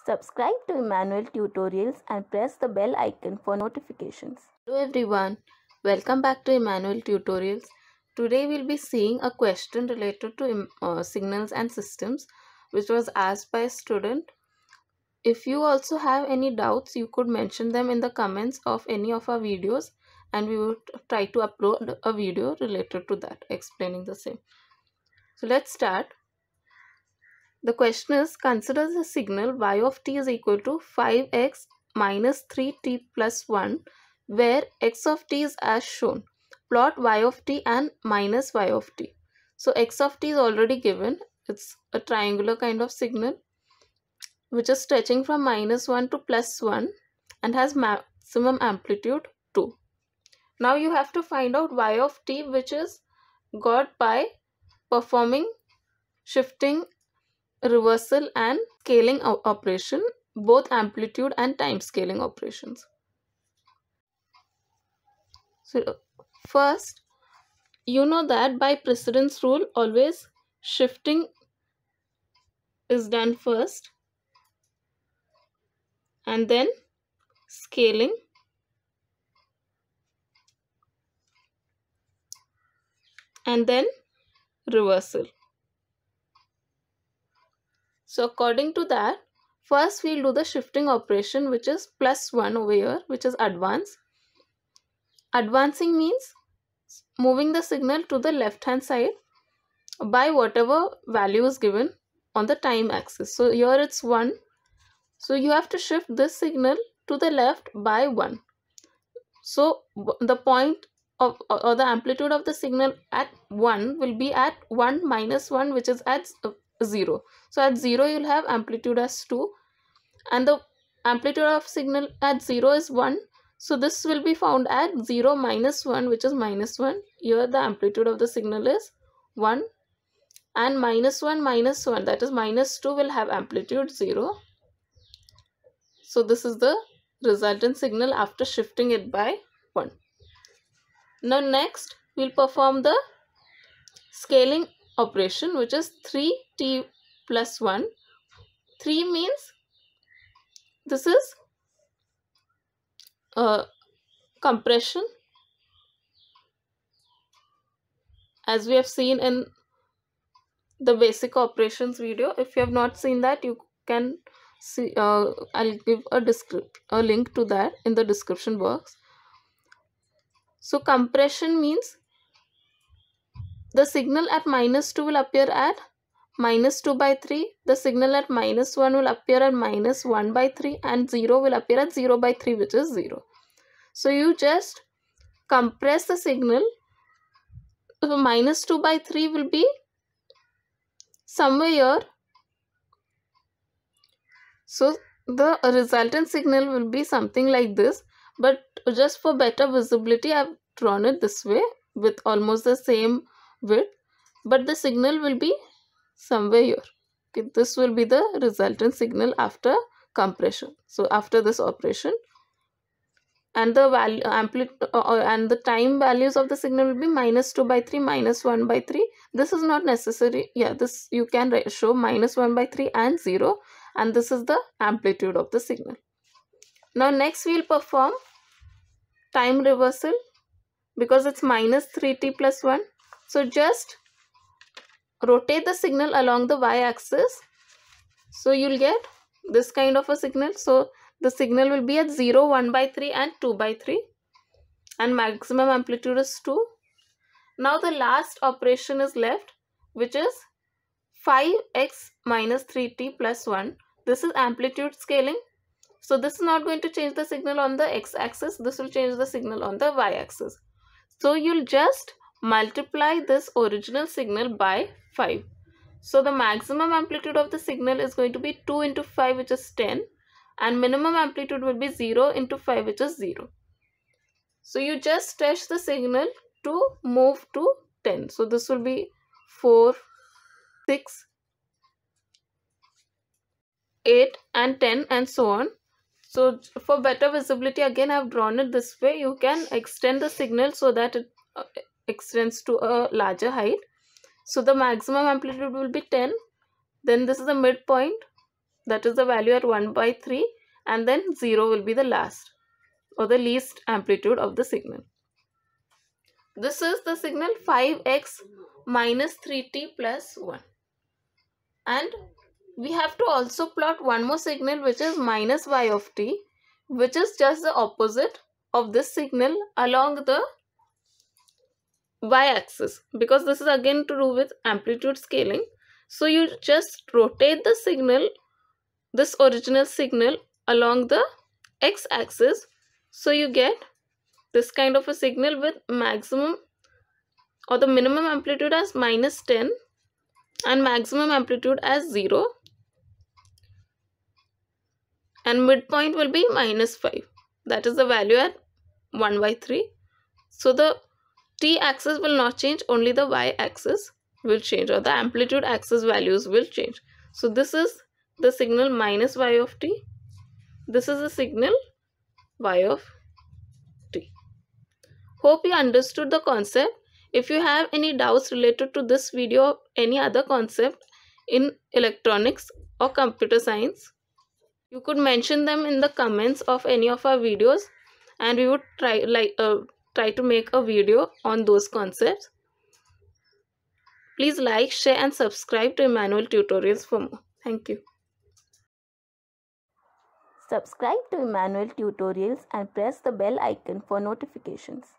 Subscribe to Emmanuel Tutorials and press the bell icon for notifications. Hello everyone, welcome back to Emmanuel Tutorials. Today we'll be seeing a question related to signals and systems which was asked by a student. If you also have any doubts, you could mention them in the comments of any of our videos and we will try to upload a video related to that explaining the same. So let's start. The question is, consider the signal y of t is equal to 5x minus 3t plus 1 where x of t is as shown. Plot y of t and minus y of t. So x of t is already given. It's a triangular kind of signal which is stretching from minus 1 to plus 1 and has maximum amplitude 2. Now you have to find out y of t, which is got by performing shifting, reversal and scaling operation, both amplitude and time scaling operations. So first, you know that by precedence rule always shifting is done first and then scaling and then reversal. So according to that, first we'll do the shifting operation, which is plus 1 over here, which is advance. Advancing means moving the signal to the left hand side by whatever value is given on the time axis. So here it's 1. So you have to shift this signal to the left by 1. So the point of or the amplitude of the signal at 1 will be at 1 minus 1, which is at 0. So at 0 you'll have amplitude as 2 and the amplitude of signal at 0 is 1. So this will be found at 0 minus 1, which is minus 1. Here the amplitude of the signal is 1 and minus 1 minus 1, that is minus 2, will have amplitude 0. So this is the resultant signal after shifting it by 1. Now next we'll perform the scaling operation, which is 3t plus 1. 3 means this is compression, as we have seen in the basic operations video. If you have not seen that, you can see, I'll give a link to that in the description box. So compression means the signal at minus 2 will appear at minus 2 by 3, the signal at minus 1 will appear at minus 1 by 3 and 0 will appear at 0 by 3, which is 0. So you just compress the signal. So minus 2 by 3 will be somewhere here. So the resultant signal will be something like this, but just for better visibility I've drawn it this way with almost the same width, but the signal will be somewhere here. Okay, this will be the resultant signal after compression. So after this operation, and the value and the time values of the signal will be minus 2 by 3, minus 1 by 3. This is not necessary. Yeah, this you can show minus 1 by 3 and 0, and this is the amplitude of the signal. Now next we will perform time reversal because it's minus 3t plus 1. So just rotate the signal along the y-axis. So you'll get this kind of a signal. So the signal will be at 0, 1 by 3 and 2 by 3 and maximum amplitude is 2. Now the last operation is left, which is 5x minus 3t plus 1. This is amplitude scaling. So this is not going to change the signal on the x-axis. This will change the signal on the y-axis. So you'll just multiply this original signal by 5. So the maximum amplitude of the signal is going to be 2 into 5, which is 10. And minimum amplitude will be 0 into 5, which is 0. So you just stretch the signal to move to 10. So this will be 4, 6, 8 and 10 and so on. So for better visibility, again I have drawn it this way. You can extend the signal so that it extends to a larger height. So the maximum amplitude will be 10. Then this is the midpoint. that is the value at 1/3, and then 0 will be the last or the least amplitude of the signal. This is the signal 5x minus 3t plus 1. And we have to also plot one more signal, which is minus y of t, which is just the opposite of this signal along the y-axis, because this is again to do with amplitude scaling. So you just rotate the signal, this original signal, along the x-axis, so you get this kind of a signal with maximum or the minimum amplitude as minus 10 and maximum amplitude as 0, and midpoint will be minus 5. That is the value at 1/3. So the t-axis will not change, only the y-axis will change, or the amplitude axis values will change. So this is the signal minus y of t. This is the signal y of t. Hope you understood the concept. If you have any doubts related to this video or any other concept in electronics or computer science, you could mention them in the comments of any of our videos, and we would try to make a video on those concepts. Please like, share and subscribe to Emmanuel Tutorials for more. Thank you. Subscribe to Emmanuel Tutorials and press the bell icon for notifications.